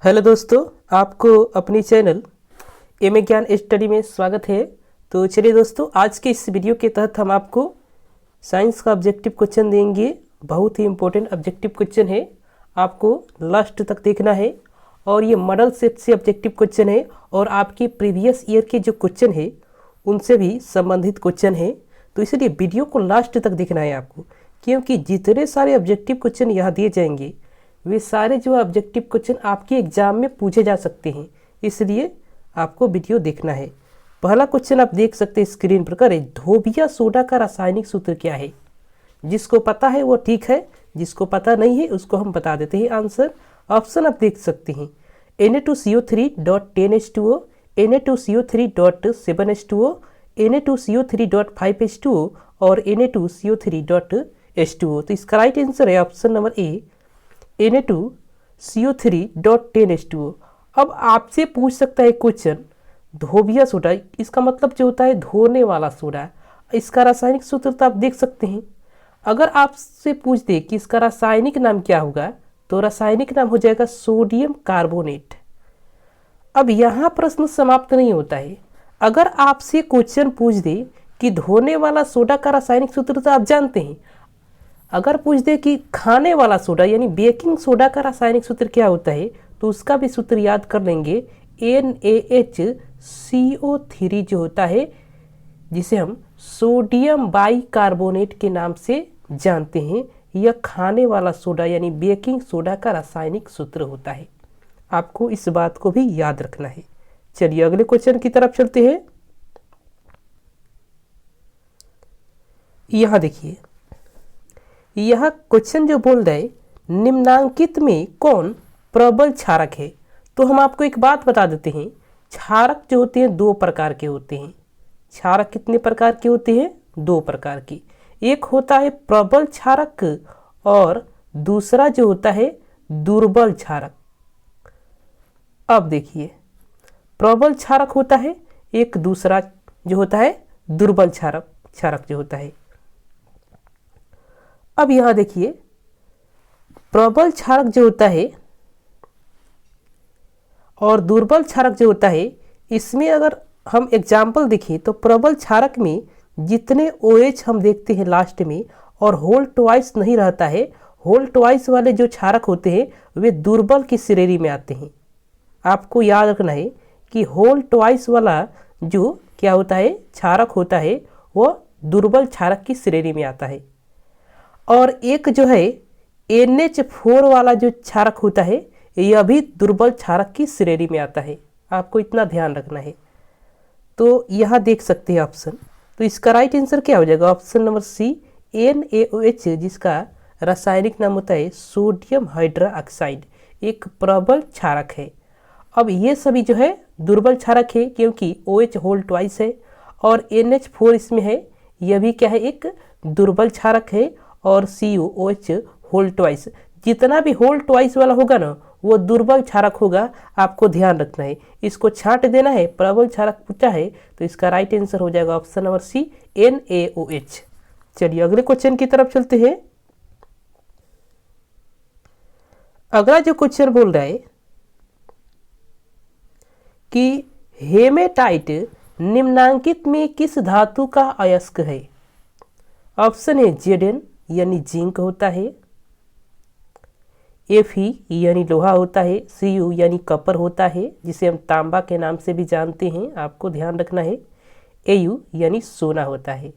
Hello दोस्तों, आपको अपनी चैनल एम ज्ञान स्टडी में स्वागत है। तो चलिए दोस्तों, आज के इस वीडियो के तहत हम आपको साइंस का ऑब्जेक्टिव क्वेश्चन देंगे। बहुत ही इंपॉर्टेंट ऑब्जेक्टिव क्वेश्चन है, आपको लास्ट तक देखना है। और ये मॉडल सेट से ऑब्जेक्टिव क्वेश्चन है और आपके प्रीवियस ईयर के जो क्वेश्चन है उनसे भी संबंधित क्वेश्चन है। तो इसलिए वीडियो को लास्ट तक देखना है आपको, क्योंकि जितने सारे ऑब्जेक्टिव क्वेश्चन यहाँ दिए जाएंगे वे सारे जो ऑब्जेक्टिव क्वेश्चन आपके एग्जाम में पूछे जा सकते हैं, इसलिए आपको वीडियो देखना है। पहला क्वेश्चन आप देख सकते हैं स्क्रीन पर। करें, धोबिया सोडा का रासायनिक सूत्र क्या है? जिसको पता है वो ठीक है, जिसको पता नहीं है उसको हम बता देते हैं आंसर। ऑप्शन आप देख सकते हैं Na2CO3.10H2O, Na2CO3.7H2O, Na2CO3.5H2O और Na2CO3.H2O। तो इसका राइट आंसर है ऑप्शन नंबर ए, Na2CO3.10H2O। अब आपसे पूछ सकता है क्वेश्चन, धोबिया सोडा, इसका मतलब जो होता है धोने वाला सोडा। इसका रासायनिक सूत्र तो आप देख सकते हैं। अगर आपसे पूछ दे कि इसका रासायनिक नाम क्या होगा, तो रासायनिक नाम हो जाएगा सोडियम कार्बोनेट। अब यहाँ प्रश्न समाप्त नहीं होता है। अगर आपसे क्वेश्चन पूछ दे कि धोने वाला सोडा का रासायनिक सूत्र तो आप जानते हैं, अगर पूछ दे कि खाने वाला सोडा यानी बेकिंग सोडा का रासायनिक सूत्र क्या होता है, तो उसका भी सूत्र याद कर लेंगे। NaHCO3 जो होता है, जिसे हम सोडियम बाइकार्बोनेट के नाम से जानते हैं, यह खाने वाला सोडा यानी बेकिंग सोडा का रासायनिक सूत्र होता है। आपको इस बात को भी याद रखना है। चलिए अगले क्वेश्चन की तरफ चलते हैं। यहां देखिए, यह क्वेश्चन जो बोल रहा है निम्नांकित में कौन प्रबल क्षारक है? तो हम आपको एक बात बता देते हैं, क्षारक जो होते हैं दो प्रकार के होते हैं। क्षारक कितने प्रकार के होते हैं? दो प्रकार के। एक होता है प्रबल क्षारक और दूसरा जो होता है दुर्बल क्षारक। अब देखिए, प्रबल क्षारक होता है एक, दूसरा जो होता है दुर्बल क्षारक जो होता है। अब यहां देखिए, प्रबल क्षारक जो होता है और दुर्बल क्षारक जो होता है, इसमें अगर हम एग्जाम्पल देखें तो प्रबल क्षारक में जितने OH हम देखते हैं लास्ट में और होल ट्वाइस नहीं रहता है, होल ट्वाइस वाले जो क्षारक होते हैं वे दुर्बल की श्रेणी में आते हैं। आपको याद रखना है कि होल ट्वाइस वाला जो क्या होता है क्षारक होता है, वह दुर्बल क्षारक की श्रेणी में आता है। और एक जो है NH4 वाला जो क्षारक होता है, यह भी दुर्बल क्षारक की श्रेणी में आता है। आपको इतना ध्यान रखना है। तो यहाँ देख सकते हैं ऑप्शन, तो इसका राइट आंसर क्या हो जाएगा? ऑप्शन नंबर सी, NaOH, जिसका रासायनिक नाम होता है सोडियम हाइड्रोक्साइड, एक प्रबल क्षारक है। अब ये सभी जो है दुर्बल क्षारक है, क्योंकि OH होल ट्वाइस है और NH4 इसमें है, यह भी क्या है एक दुर्बल क्षारक है। और COOH होल ट्वाइस, जितना भी होल ट्वाइस वाला होगा ना वो दुर्बल क्षारक होगा। आपको ध्यान रखना है, इसको छांट देना है। प्रबल क्षारक पूछा है तो इसका राइट आंसर हो जाएगा ऑप्शन नंबर सी, NaOH। चलिए अगले क्वेश्चन की तरफ चलते हैं। अगला जो क्वेश्चन बोल रहा है कि हेमेटाइट निम्नांकित में किस धातु का अयस्क है? ऑप्शन है Zn यानी जिंक होता है, Fe यानी लोहा होता है, Cu यानी कपर होता है, जिसे हम तांबा के नाम से भी जानते हैं। आपको ध्यान रखना है। Au यानी सोना होता है।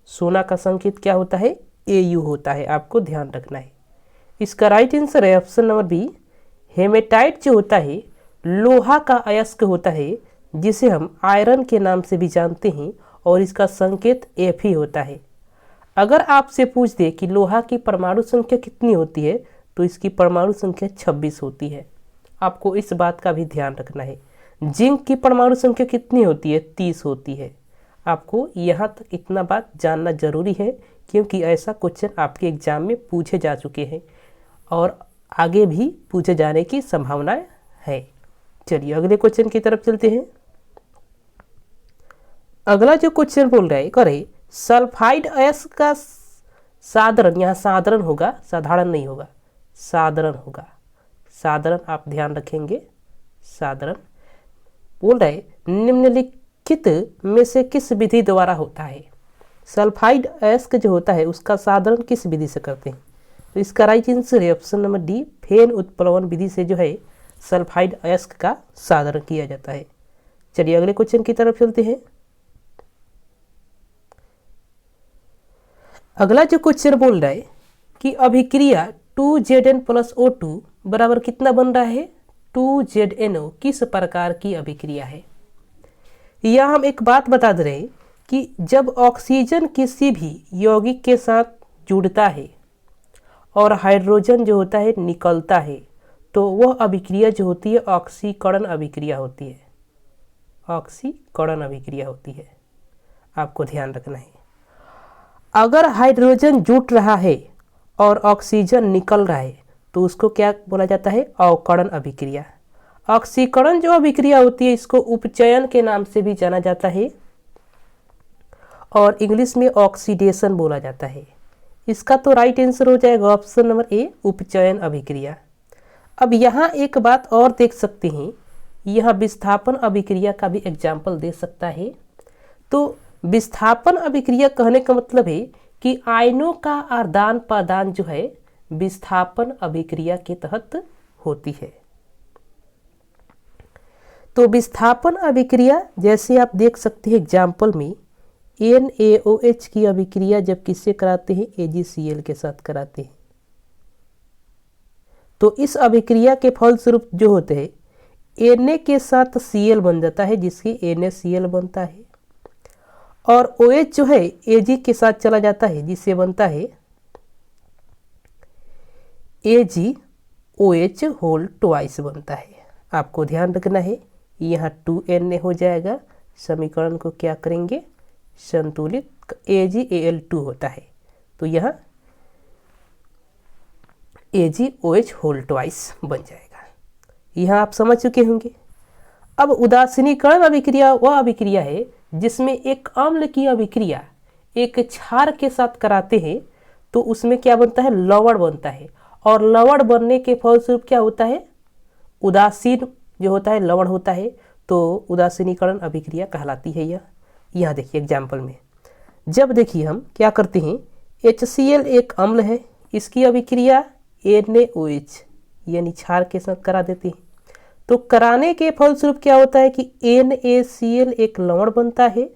सोना का संकेत क्या होता है? Au होता है। आपको ध्यान रखना है। इसका राइट आंसर है ऑप्शन नंबर बी, हेमेटाइट जो होता है लोहा का अयस्क होता है, जिसे हम आयरन के नाम से भी जानते हैं और इसका संकेत Fe होता है। अगर आपसे पूछ दे कि लोहा की परमाणु संख्या कितनी होती है, तो इसकी परमाणु संख्या 26 होती है। आपको इस बात का भी ध्यान रखना है। जिंक की परमाणु संख्या कितनी होती है? 30 होती है। आपको यहाँ तक इतना बात जानना जरूरी है, क्योंकि ऐसा क्वेश्चन आपके एग्जाम में पूछे जा चुके हैं और आगे भी पूछे जाने की संभावना है। चलिए अगले क्वेश्चन की तरफ चलते हैं। अगला जो क्वेश्चन बोल रहा है, करे सल्फाइड अयस्क का साधारण, यहाँ साधारण होगा, साधारण नहीं होगा, साधारण होगा, साधारण आप ध्यान रखेंगे, साधारण। बोल रहे निम्नलिखित में से किस विधि द्वारा होता है? सल्फाइड अयस्क जो होता है उसका साधारण किस विधि से करते हैं? तो इसका राइट आंसर है ऑप्शन नंबर डी, फेन उत्प्लवन विधि से जो है सल्फाइड अयस्क का साधारण किया जाता है। चलिए अगले क्वेश्चन की तरफ चलते हैं। अगला जो क्वेश्चन बोल रहा है कि अभिक्रिया 2Zn + O2 बराबर कितना बन रहा है? 2ZnO किस प्रकार की अभिक्रिया है? यह हम एक बात बता दे रहे हैं कि जब ऑक्सीजन किसी भी यौगिक के साथ जुड़ता है और हाइड्रोजन जो होता है निकलता है तो वह अभिक्रिया जो होती है ऑक्सीकरण अभिक्रिया होती है। ऑक्सीकरण अभिक्रिया होती है, आपको ध्यान रखना है। अगर हाइड्रोजन जुट रहा है और ऑक्सीजन निकल रहा है तो उसको क्या बोला जाता है? अवकरण अभिक्रिया। ऑक्सीकरण जो अभिक्रिया होती है इसको उपचयन के नाम से भी जाना जाता है और इंग्लिश में ऑक्सीडेशन बोला जाता है। इसका तो राइट आंसर हो जाएगा ऑप्शन नंबर ए, उपचयन अभिक्रिया। अब यहाँ एक बात और देख सकते हैं, यह विस्थापन अभिक्रिया का भी एग्जाम्पल दे सकता है। तो विस्थापन अभिक्रिया कहने का मतलब है कि आयनों का आदान प्रदान जो है विस्थापन अभिक्रिया के तहत होती है। तो विस्थापन अभिक्रिया जैसे आप देख सकते हैं एग्जाम्पल में NaOH की अभिक्रिया जब किससे कराते हैं? AgCl के साथ कराते हैं। तो इस अभिक्रिया के फलस्वरूप जो होते हैं Na के साथ Cl बन जाता है जिसकी NaCl बनता है और OH जो है Ag के साथ चला जाता है जिससे बनता है AgOH होल ट्वाइस बनता है। आपको ध्यान रखना है, यहाँ 2Na हो जाएगा, समीकरण को क्या करेंगे? संतुलित। AgAl2 होता है तो यह AgOH होल ट्वाइस बन जाएगा। यह आप समझ चुके होंगे। अब उदासीनीकरण अभिक्रिया वह अभिक्रिया है जिसमें एक अम्ल की अभिक्रिया एक क्षार के साथ कराते हैं तो उसमें क्या बनता है? लवण बनता है और लवण बनने के फलस्वरूप क्या होता है? उदासीन जो होता है लवण होता है, तो उदासीनीकरण अभिक्रिया कहलाती है यह। यहाँ देखिए एग्जाम्पल में जब देखिए हम क्या करते हैं, HCl एक अम्ल है, इसकी अभिक्रिया NaOH यानी क्षार के साथ करा देते हैं तो कराने के फलस्वरूप क्या होता है कि NaCl एक लवण बनता है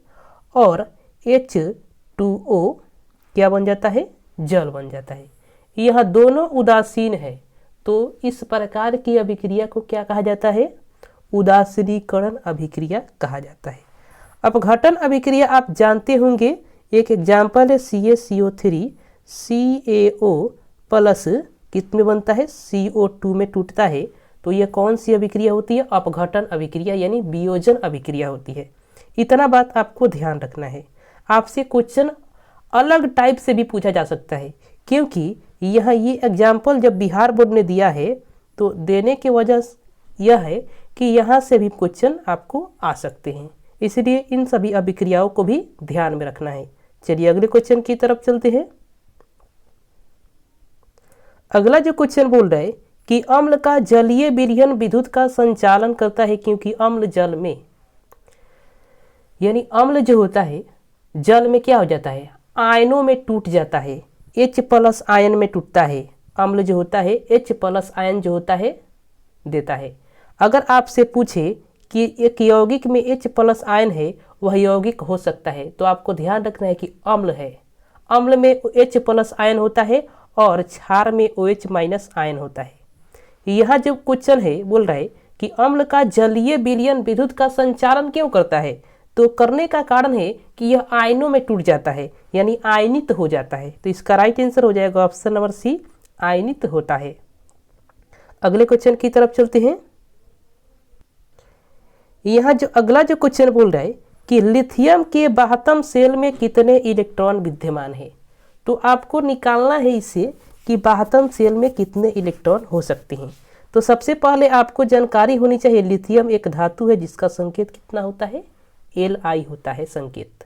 और H2O क्या बन जाता है? जल बन जाता है। यह दोनों उदासीन है तो इस प्रकार की अभिक्रिया को क्या कहा जाता है? उदासीनीकरण अभिक्रिया कहा जाता है। अब घटन अभिक्रिया आप जानते होंगे, एक एग्जाम्पल है CaCO3 CaO प्लस कितने बनता है? CO2 में टूटता है तो यह कौन सी अभिक्रिया होती है? अपघटन अभिक्रिया यानी वियोजन अभिक्रिया होती है। इतना बात आपको ध्यान रखना है। आपसे क्वेश्चन अलग टाइप से भी पूछा जा सकता है क्योंकि यह ये एग्जाम्पल जब बिहार बोर्ड ने दिया है तो देने की वजह यह है कि यहाँ से भी क्वेश्चन आपको आ सकते हैं, इसलिए इन सभी अभिक्रियाओं को भी ध्यान में रखना है। चलिए अगले क्वेश्चन की तरफ चलते हैं। अगला जो क्वेश्चन बोल रहा है कि अम्ल का जलीय विलयन विद्युत का संचालन करता है क्योंकि अम्ल जल में, यानी अम्ल जो होता है जल में क्या हो जाता है? आयनों में टूट जाता है, H+ आयन में टूटता है। अम्ल जो होता है H+ आयन जो होता है देता है। अगर आपसे पूछे कि एक यौगिक में H+ आयन है वह यौगिक हो सकता है तो आपको ध्यान रखना है कि अम्ल है, अम्ल में H+ आयन होता है और क्षार में OH- आयन होता है। यह जो क्वेश्चन है बोल रहा है कि अम्ल का जलीय विलयन विद्युत का संचालन क्यों करता है? तो करने का कारण है कि यह आयनों में टूट जाता है यानी आयनित हो जाता है। तो इसका राइट आंसर हो जाएगा ऑप्शन नंबर सी, आयनित होता है। अगले क्वेश्चन की तरफ चलते हैं। यहाँ जो अगला जो क्वेश्चन बोल रहा है कि लिथियम के बाह्यतम शेल में कितने इलेक्ट्रॉन विद्यमान है? तो आपको निकालना है इसे कि बाह्यतम शेल में कितने इलेक्ट्रॉन हो सकते हैं। तो सबसे पहले आपको जानकारी होनी चाहिए, लिथियम एक धातु है जिसका संकेत कितना होता है? Li होता है संकेत।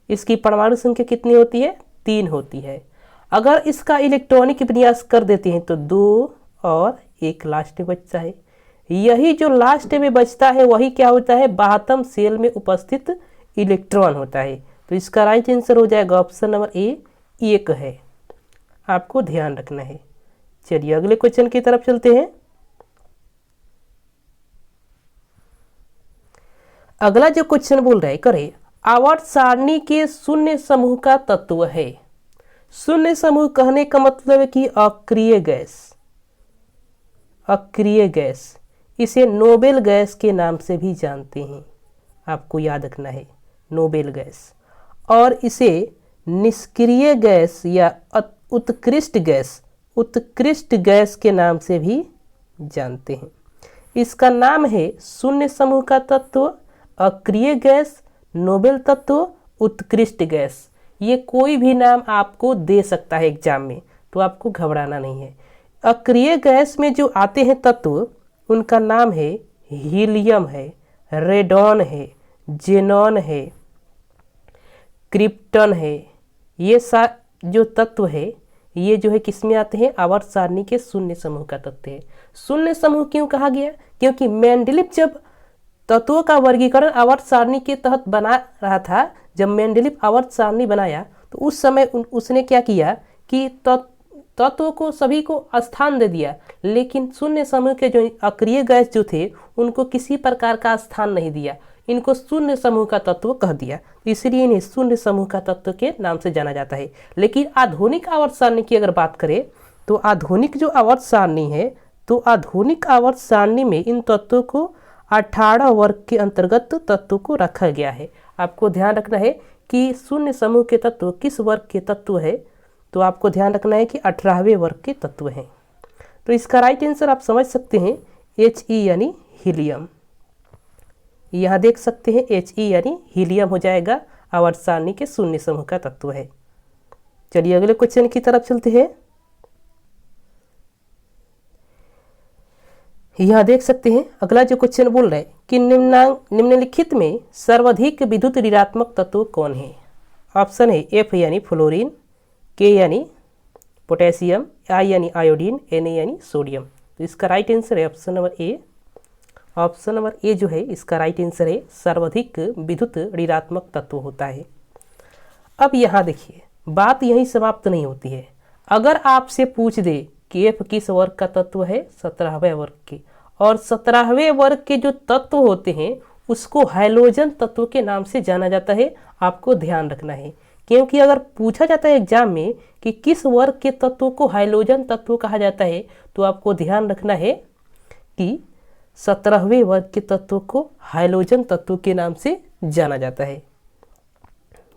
इसकी परमाणु संख्या कितनी होती है? 3 होती है। अगर इसका इलेक्ट्रॉनिक विन्यास कर देते हैं तो 2 और एक लास्ट में बचता है। यही जो लास्ट में बचता है वही क्या होता है, बाहतम शेल में उपस्थित इलेक्ट्रॉन होता है। तो इसका राइट आंसर हो जाएगा ऑप्शन नंबर ए, एक है। आपको ध्यान रखना है। चलिए अगले क्वेश्चन की तरफ चलते हैं। अगला जो क्वेश्चन बोल रहा है, करे आवर्त सारणी के शून्य समूह का तत्व है। शून्य समूह कहने का मतलब है कि अक्रिय गैस, अक्रिय गैस, इसे नोबेल गैस के नाम से भी जानते हैं। आपको याद रखना है, नोबेल गैस। और इसे निष्क्रिय गैस या उत्कृष्ट गैस, उत्कृष्ट गैस के नाम से भी जानते हैं। इसका नाम है शून्य समूह का तत्व, अक्रिय गैस, नोबेल तत्व, उत्कृष्ट गैस। ये कोई भी नाम आपको दे सकता है एग्जाम में, तो आपको घबराना नहीं है। अक्रिय गैस में जो आते हैं तत्व उनका नाम है हीलियम है, रेडॉन है, जेनॉन है, क्रिप्टन है। ये जो तत्व है ये जो है किसमें आते हैं, आवर्त सारणी के शून्य समूह का तत्व है। शून्य समूह क्यों कहा गया, क्योंकि मेंडलीव जब तत्वों का वर्गीकरण आवर्त सारणी के तहत बना रहा था, जब मेंडलीव आवर्त सारणी बनाया तो उस समय उसने क्या किया कि तत्वों को सभी को स्थान दे दिया, लेकिन शून्य समूह के जो अक्रिय गैस जो थे उनको किसी प्रकार का स्थान नहीं दिया, इनको शून्य समूह का तत्व कह दिया। इसलिए इन्हें शून्य समूह का तत्व के नाम से जाना जाता है। लेकिन आधुनिक आवर्त सारणी की अगर बात करें तो आधुनिक जो आवर्त सारणी है, तो आधुनिक आवर्त सारणी में इन तत्वों को 18 वर्ग के अंतर्गत तत्व को रखा गया है। आपको ध्यान रखना है कि शून्य समूह के तत्व किस वर्ग के तत्व है, तो आपको ध्यान रखना है कि 18वें वर्ग के तत्व हैं। तो इसका राइट आंसर आप समझ सकते हैं He यानी हीलियम। यहाँ देख सकते हैं He यानी हीलियम हो जाएगा, आवर्त सारणी के शून्य समूह का तत्व है। चलिए अगले क्वेश्चन की तरफ चलते हैं। यहाँ देख सकते हैं अगला जो क्वेश्चन बोल रहा है कि निम्नलिखित में सर्वाधिक विद्युत ऋणात्मक तत्व कौन है। ऑप्शन है F यानी फ्लोरीन, K यानी पोटेशियम, I यानी आयोडीन, Na यानी सोडियम। तो इसका राइट आंसर है option number A. Option number A जो है इसका राइट आंसर है, सर्वाधिक विद्युत ऋणात्मक तत्व होता है। अब यहाँ देखिए बात यहीं समाप्त नहीं होती है। अगर आपसे पूछ दे कि F किस वर्ग का तत्व है, 17वें वर्ग के, और 17वें वर्ग के जो तत्व होते हैं उसको हाइड्रोजन तत्व के नाम से जाना जाता है। आपको ध्यान रखना है, क्योंकि अगर पूछा जाता है एग्जाम में कि किस वर्ग के तत्व को हाइड्रोजन तत्व कहा जाता है, तो आपको ध्यान रखना है कि 17वें वर्ग के तत्व को हाइड्रोजन तत्व के नाम से जाना जाता है।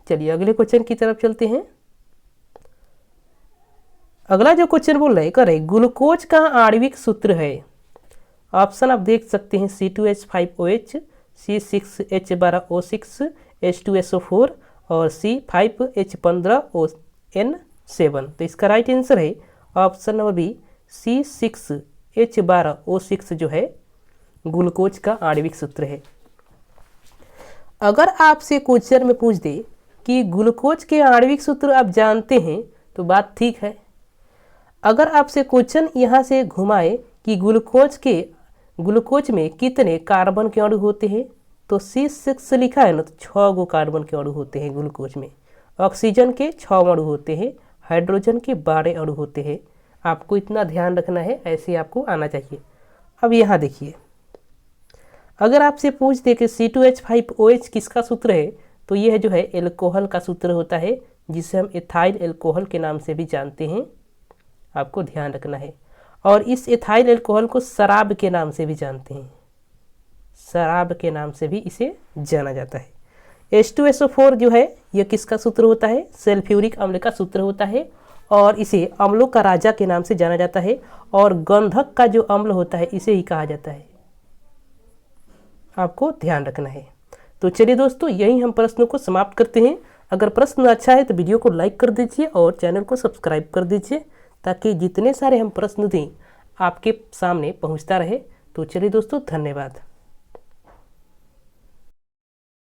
चलिए अगले क्वेश्चन की तरफ चलते हैं। अगला जो क्वेश्चन बोल रहे करें ग्लूकोज का आणविक सूत्र है। ऑप्शन आप देख सकते हैं C2H5OH, C6H12O6, H2SO4 और C5H15ON7। तो इसका राइट आंसर है ऑप्शन नंबर बी, C6H12O6 जो है ग्लूकोज का आणविक सूत्र है। अगर आपसे क्वेश्चन में पूछ दे कि ग्लूकोज के आणविक सूत्र आप जानते हैं तो बात ठीक है। अगर आपसे क्वेश्चन यहाँ से घुमाए कि ग्लूकोज में कितने कार्बन के अणु होते हैं, तो C6 लिखा है ना, तो 6 गो कार्बन के अणु होते हैं ग्लूकोज में। ऑक्सीजन के 6 अणु होते हैं, हाइड्रोजन के 12 अणु होते हैं। आपको इतना ध्यान रखना है, ऐसे आपको आना चाहिए। अब यहाँ देखिए अगर आपसे पूछ दे कि C2H5OH किसका सूत्र है, तो यह जो है एल्कोहल का सूत्र होता है, जिसे हम एथाइल एल्कोहल के नाम से भी जानते हैं। आपको ध्यान रखना है। और इस एथाइल एल्कोहल को शराब के नाम से भी जानते हैं, शराब के नाम से भी इसे जाना जाता है। H2SO4 जो है यह किसका सूत्र होता है, सल्फ्यूरिक अम्ल का सूत्र होता है, और इसे अम्लों का राजा के नाम से जाना जाता है। और गंधक का जो अम्ल होता है इसे ही कहा जाता है। आपको ध्यान रखना है। तो चलिए दोस्तों, यही हम प्रश्नों को समाप्त करते हैं। अगर प्रश्न अच्छा है तो वीडियो को लाइक कर दीजिए और चैनल को सब्सक्राइब कर दीजिए, ताकि जितने सारे हम प्रश्न दें आपके सामने पहुंचता रहे। तो चलिए दोस्तों, धन्यवाद।